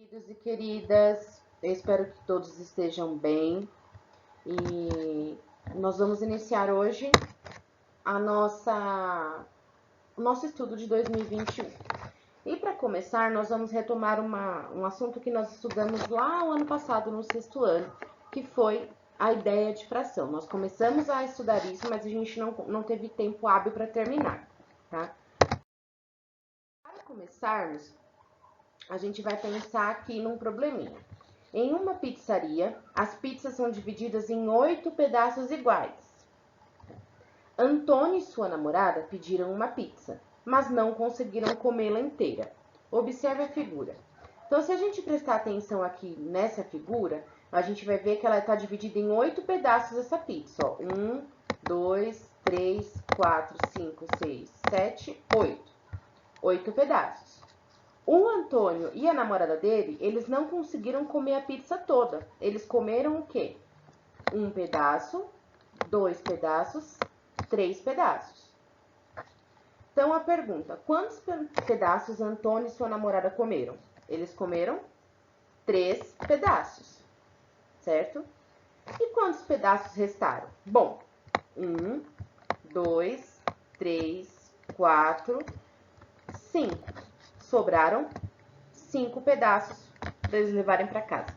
queridos e queridas, eu espero que todos estejam bem e nós vamos iniciar hoje o nosso estudo de 2021. E para começar, nós vamos retomar um assunto que nós estudamos lá o ano passado, no 6º ano, que foi a ideia de fração. Nós começamos a estudar isso, mas a gente não teve tempo hábil para terminar, tá? Para começarmos, a gente vai pensar aqui num probleminha. Em uma pizzaria, as pizzas são divididas em 8 pedaços iguais. Antônio e sua namorada pediram uma pizza, mas não conseguiram comê-la inteira. Observe a figura. Então, se a gente prestar atenção aqui nessa figura, a gente vai ver que ela está dividida em 8 pedaços essa pizza. Ó. 1, 2, 3, 4, 5, 6, 7, 8. 8 pedaços. O Antônio e a namorada dele, eles não conseguiram comer a pizza toda. Eles comeram o quê? 1 pedaço, 2 pedaços, 3 pedaços. Então, a pergunta, quantos pedaços Antônio e sua namorada comeram? Eles comeram 3 pedaços, certo? E quantos pedaços restaram? Bom, 1, 2, 3, 4, 5. Sobraram 5 pedaços para eles levarem para casa.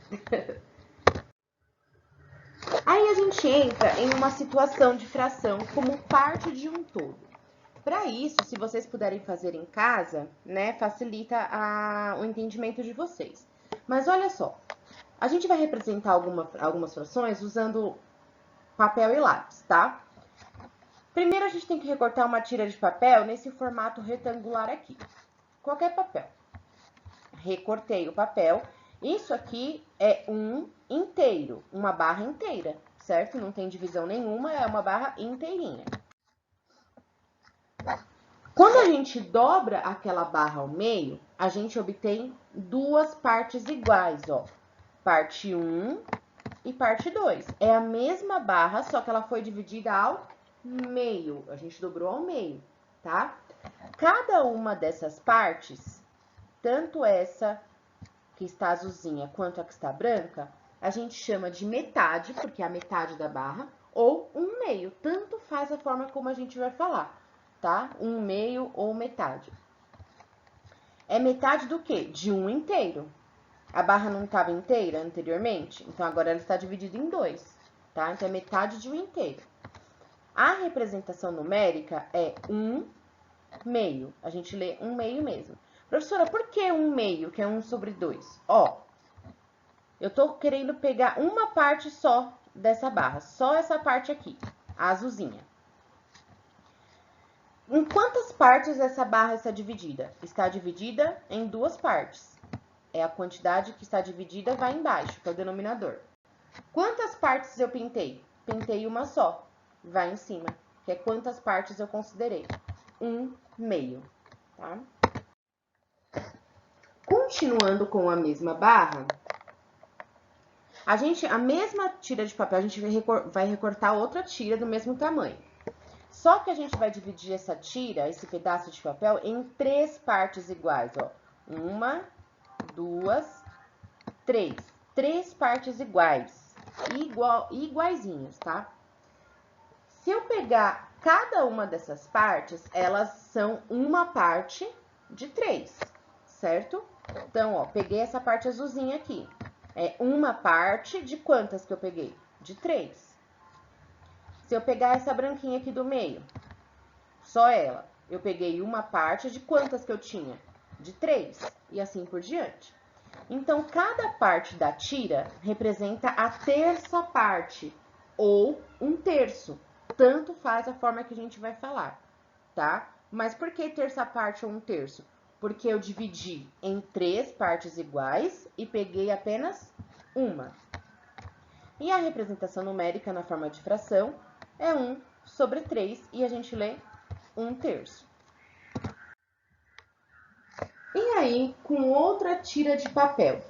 Aí a gente entra em uma situação de fração como parte de um todo. Para isso, se vocês puderem fazer em casa, né, facilita o entendimento de vocês. Mas olha só, a gente vai representar algumas frações usando papel e lápis, tá? Primeiro a gente tem que recortar uma tira de papel nesse formato retangular aqui. Qualquer papel. Recortei o papel. Isso aqui é um inteiro, uma barra inteira, certo? Não tem divisão nenhuma, é uma barra inteirinha. Quando a gente dobra aquela barra ao meio, a gente obtém duas partes iguais, ó. Parte 1 e parte 2. É a mesma barra, só que ela foi dividida ao meio. A gente dobrou ao meio, tá? Cada uma dessas partes, tanto essa que está azulzinha quanto a que está branca, a gente chama de metade, porque é a metade da barra, ou 1/2. Tanto faz a forma como a gente vai falar, tá? 1/2 ou metade. É metade do quê? De um inteiro. A barra não estava inteira anteriormente, então agora ela está dividida em 2, tá? Então é metade de um inteiro. A representação numérica é 1/2. A gente lê 1/2 mesmo. Professora, por que 1/2, que é 1/2? Ó, eu tô querendo pegar uma parte só dessa barra, só essa parte aqui, a azulzinha. Em quantas partes essa barra está dividida? Está dividida em 2 partes. É a quantidade que está dividida, vai embaixo, que é o denominador. Quantas partes eu pintei? Pintei uma só, vai em cima, que é quantas partes eu considerei. 1/2, tá? Continuando com a mesma barra, a mesma tira de papel, a gente vai recortar outra tira do mesmo tamanho. Só que a gente vai dividir essa tira, esse pedaço de papel, em 3 partes iguais, ó. 1, 2, 3. 3 partes iguais, iguaizinhas, tá? Se eu pegar cada uma dessas partes, elas são uma parte de 3, certo? Então, ó, peguei essa parte azulzinha aqui. É uma parte de quantas que eu peguei? De 3. Se eu pegar essa branquinha aqui do meio, só ela, eu peguei uma parte de quantas que eu tinha? De 3, e assim por diante. Então, cada parte da tira representa a terça parte, ou 1/3. Tanto faz a forma que a gente vai falar, tá? Mas por que terça parte ou 1/3? Porque eu dividi em 3 partes iguais e peguei apenas uma. E a representação numérica na forma de fração é 1/3 e a gente lê 1/3. E aí, com outra tira de papel,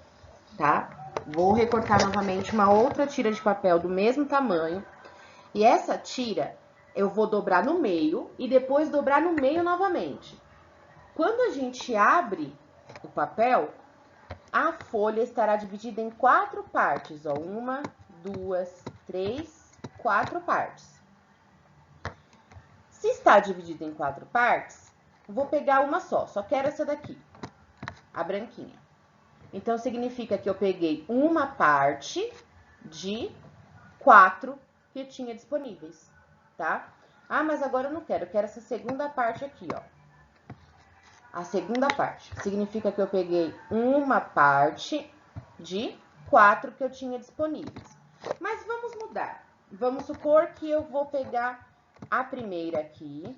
tá? Vou recortar novamente uma outra tira de papel do mesmo tamanho. E essa tira eu vou dobrar no meio e depois dobrar no meio novamente. Quando a gente abre o papel, a folha estará dividida em 4 partes, ó. 1, 2, 3, 4 partes. Se está dividida em 4 partes, vou pegar uma só quero essa daqui, a branquinha. Então, significa que eu peguei uma parte de 4 que eu tinha disponíveis, tá? Ah, mas agora eu não quero, eu quero essa segunda parte aqui, ó. A segunda parte significa que eu peguei uma parte de 4 que eu tinha disponíveis. Mas vamos mudar. Vamos supor que eu vou pegar a primeira aqui,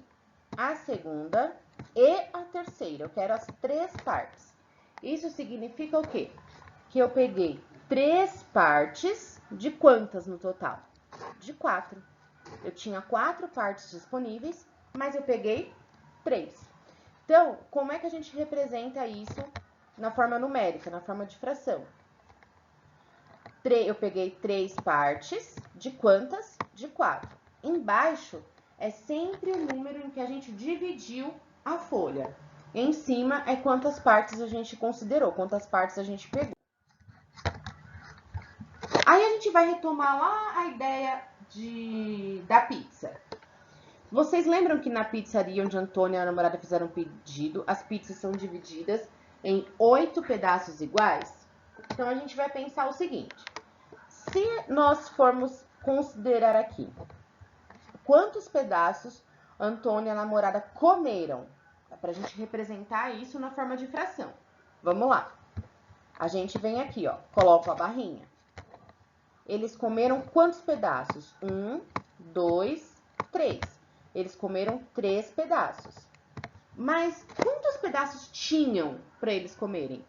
a segunda e a terceira. Eu quero as 3 partes. Isso significa o quê? Que eu peguei 3 partes de quantas no total? De 4. Eu tinha 4 partes disponíveis, mas eu peguei 3. Então, como é que a gente representa isso na forma numérica, na forma de fração? Eu peguei 3 partes, de quantas? De 4. Embaixo é sempre o número em que a gente dividiu a folha. Em cima é quantas partes a gente considerou, quantas partes a gente pegou. Aí a gente vai retomar lá a ideia da pizza. Vocês lembram que na pizzaria onde a Antônia e a namorada fizeram um pedido, as pizzas são divididas em 8 pedaços iguais? Então, a gente vai pensar o seguinte. Se nós formos considerar aqui quantos pedaços a Antônia e a namorada comeram, é pra gente representar isso na forma de fração. Vamos lá. A gente vem aqui, ó, coloca a barrinha. Eles comeram quantos pedaços? 1, 2, 3. Eles comeram 3 pedaços. Mas quantos pedaços tinham para eles comerem?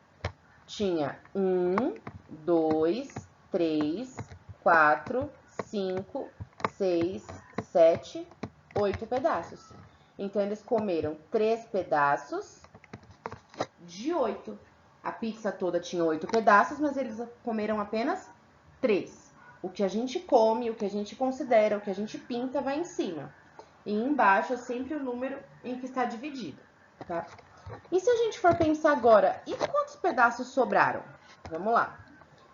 Tinha 1, 2, 3, 4, 5, 6, 7, 8 pedaços. Então, eles comeram 3 pedaços de 8. A pizza toda tinha 8 pedaços, mas eles comeram apenas 3. O que a gente come, o que a gente considera, o que a gente pinta vai em cima. E embaixo é sempre o número em que está dividido, tá? E se a gente for pensar agora, e quantos pedaços sobraram? Vamos lá.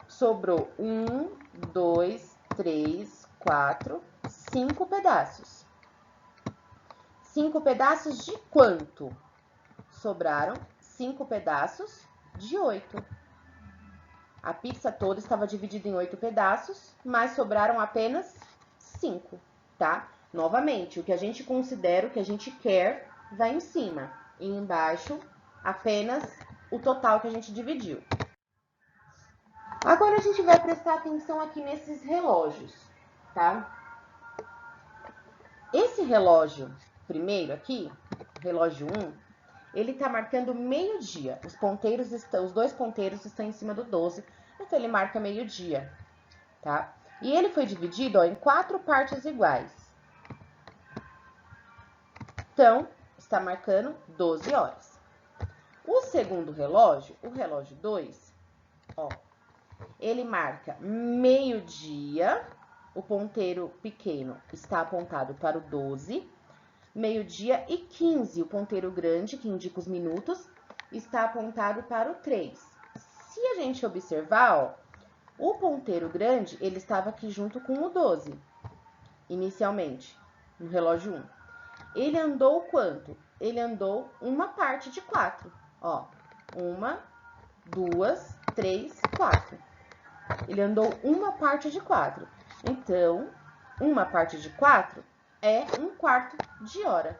Sobrou 1, 2, 3, 4, 5 pedaços. 5 pedaços de quanto? Sobraram 5 pedaços de 8. A pizza toda estava dividida em 8 pedaços, mas sobraram apenas 5, tá? Novamente, o que a gente considera, o que a gente quer, vai em cima. E embaixo, apenas o total que a gente dividiu. Agora, a gente vai prestar atenção aqui nesses relógios, tá? Esse relógio primeiro aqui, relógio 1, ele tá marcando meio-dia. Os 2 ponteiros estão em cima do 12, então ele marca meio-dia, tá? E ele foi dividido, ó, em 4 partes iguais. Então, está marcando 12 horas. O segundo relógio, o relógio 2, ó, ele marca meio-dia, o ponteiro pequeno está apontado para o 12, meio-dia e 15, o ponteiro grande, que indica os minutos, está apontado para o 3. Se a gente observar, ó, o ponteiro grande, ele estava aqui junto com o 12, inicialmente, no relógio 1. Ele andou quanto? Ele andou uma parte de 4, ó, 1, 2, 3, 4. Ele andou uma parte de 4. Então, uma parte de 4 é 1/4 de hora.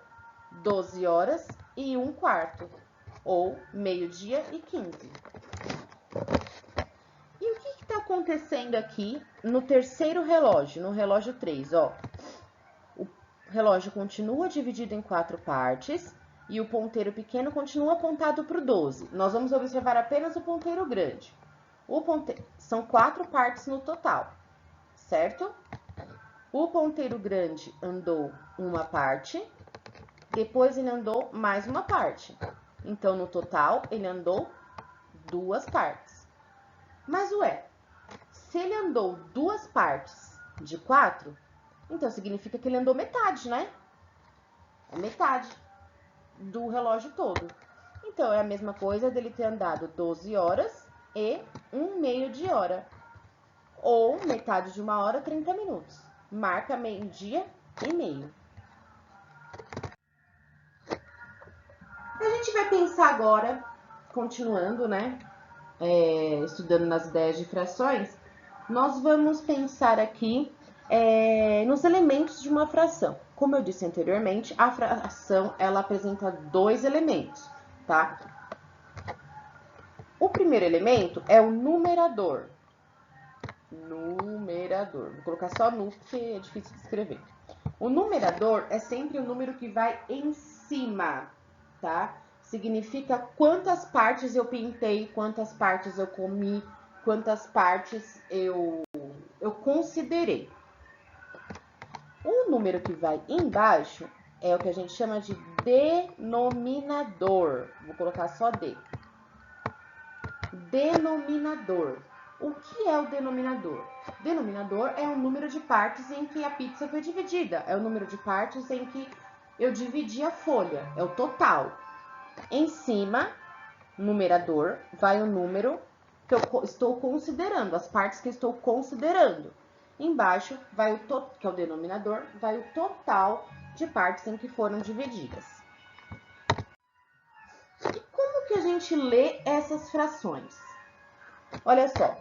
12 horas e 1/4, ou meio-dia e 15. E o que está acontecendo aqui no terceiro relógio, no relógio 3, ó? O relógio continua dividido em 4 partes e o ponteiro pequeno continua apontado para o 12. Nós vamos observar apenas o ponteiro grande. São 4 partes no total, certo? O ponteiro grande andou uma parte, depois ele andou mais uma parte. Então, no total, ele andou 2 partes. Mas, ué, se ele andou 2 partes de 4, então significa que ele andou metade, né? É metade do relógio todo. Então, é a mesma coisa dele ter andado 12 horas e 1/2 de hora. Ou metade de 1 hora, 30 minutos. Marca 12:30. A gente vai pensar agora, continuando, né? Estudando nas ideias de frações, nós vamos pensar aqui nos elementos de uma fração. Como eu disse anteriormente, a fração ela apresenta 2 elementos, tá? O primeiro elemento é o numerador. Numerador. Vou colocar só nu, porque é difícil de escrever. O numerador é sempre o número que vai em cima, tá? Significa quantas partes eu pintei, quantas partes eu comi, quantas partes eu considerei. O número que vai embaixo é o que a gente chama de denominador. Vou colocar só D. Denominador. O que é o denominador? Denominador é o número de partes em que a pizza foi dividida. É o número de partes em que eu dividi a folha. É o total. Em cima, numerador, vai o número que eu estou considerando, as partes que eu estou considerando. Embaixo, vai que é o denominador, vai o total de partes em que foram divididas. E como que a gente lê essas frações? Olha só.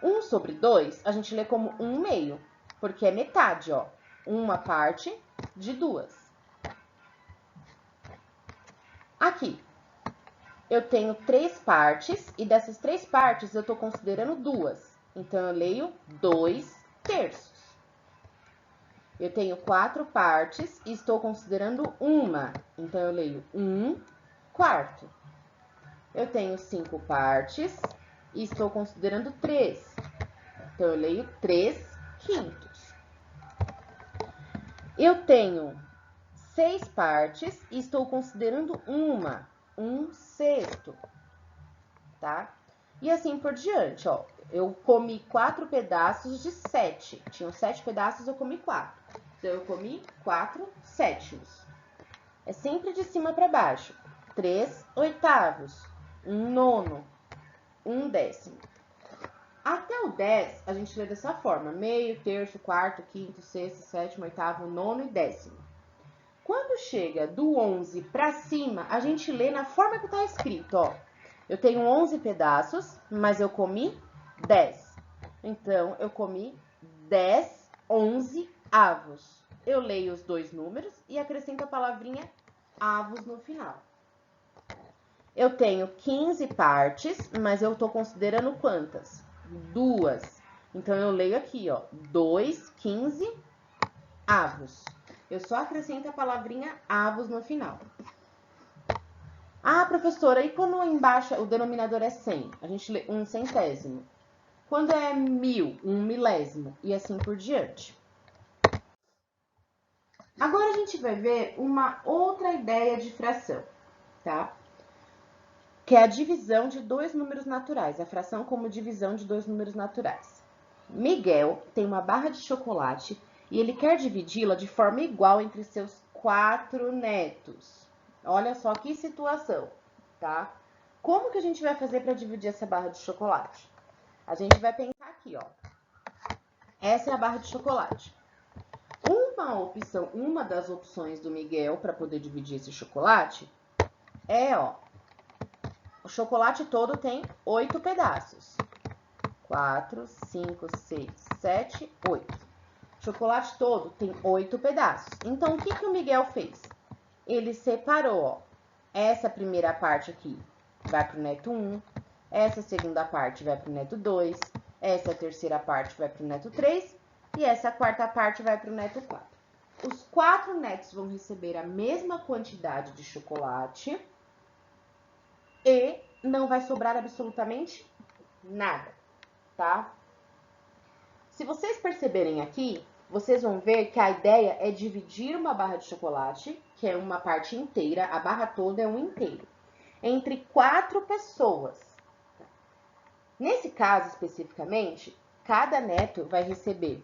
1/2 a gente lê como 1/2, porque é metade, ó. Uma parte de 2. Aqui, eu tenho 3 partes, e dessas 3 partes eu estou considerando 2. Então, eu leio 2/3. Eu tenho 4 partes e estou considerando uma. Então, eu leio 1/4. Eu tenho 5 partes e estou considerando 3. Então, eu leio 3/5. Eu tenho 6 partes e estou considerando uma. 1/6. Tá? E assim por diante, ó. Eu comi 4 pedaços de 7. Tinham 7 pedaços, eu comi 4. Então, eu comi 4/7. É sempre de cima para baixo. 3/8, 1/9, 1/10. Até o 10, a gente lê dessa forma. Meio, terço, quarto, quinto, sexto, sétimo, oitavo, nono e 10º. Quando chega do 11 para cima, a gente lê na forma que está escrito, ó. Eu tenho 11 pedaços, mas eu comi 10. Então, eu comi 10/11. Eu leio os 2 números e acrescento a palavrinha avos no final. Eu tenho 15 partes, mas eu estou considerando quantas? 2. Então, eu leio aqui, ó, 2/15 avos. Eu só acrescento a palavrinha avos no final. Ah, professora, e quando embaixo o denominador é 100? A gente lê 1/100. Quando é 1000, 1/1000 e assim por diante. Agora a gente vai ver uma outra ideia de fração, tá? Que é a divisão de 2 números naturais, a fração como divisão de 2 números naturais. Miguel tem uma barra de chocolate e ele quer dividi-la de forma igual entre seus 4 netos. Olha só que situação, tá? Como que a gente vai fazer para dividir essa barra de chocolate? A gente vai pensar aqui, ó. Essa é a barra de chocolate. Uma das opções do Miguel para poder dividir esse chocolate é, ó, o chocolate todo tem 8 pedaços. 4, 5, 6, 7, 8. O chocolate todo tem 8 pedaços. Então, o que o Miguel fez? Ele separou, ó. Essa primeira parte aqui vai para o neto 1. Essa segunda parte vai para o neto 2. Essa terceira parte vai para o neto 3. E essa quarta parte vai para o neto 4. Os 4 netos vão receber a mesma quantidade de chocolate e não vai sobrar absolutamente nada, tá? Se vocês perceberem aqui, vocês vão ver que a ideia é dividir uma barra de chocolate, que é uma parte inteira, a barra toda é um inteiro, entre 4 pessoas. Nesse caso, especificamente, cada neto vai receber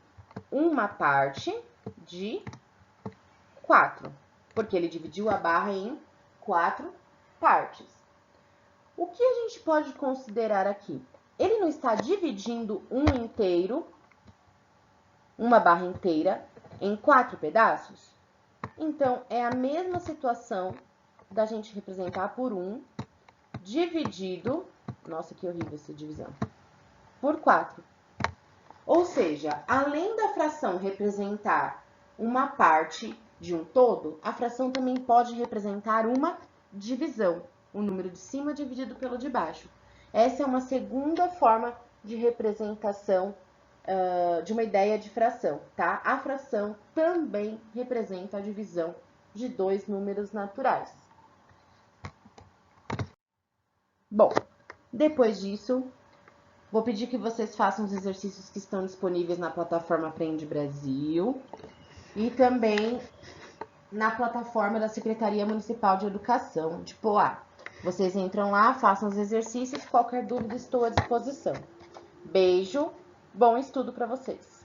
uma parte de 4, porque ele dividiu a barra em 4 partes. O que a gente pode considerar aqui? Ele não está dividindo uma barra inteira, em 4 pedaços? Então, é a mesma situação da gente representar por 1 dividido, nossa, que horrível essa divisão, por 4. Ou seja, além da fração representar uma parte de um todo, a fração também pode representar uma divisão, o número de cima dividido pelo de baixo. Essa é uma segunda forma de representação de uma ideia de fração, tá? A fração também representa a divisão de 2 números naturais. Bom, depois disso, vou pedir que vocês façam os exercícios que estão disponíveis na plataforma Aprende Brasil e também na plataforma da Secretaria Municipal de Educação de Poá. Vocês entram lá, façam os exercícios, qualquer dúvida estou à disposição. Beijo, bom estudo para vocês!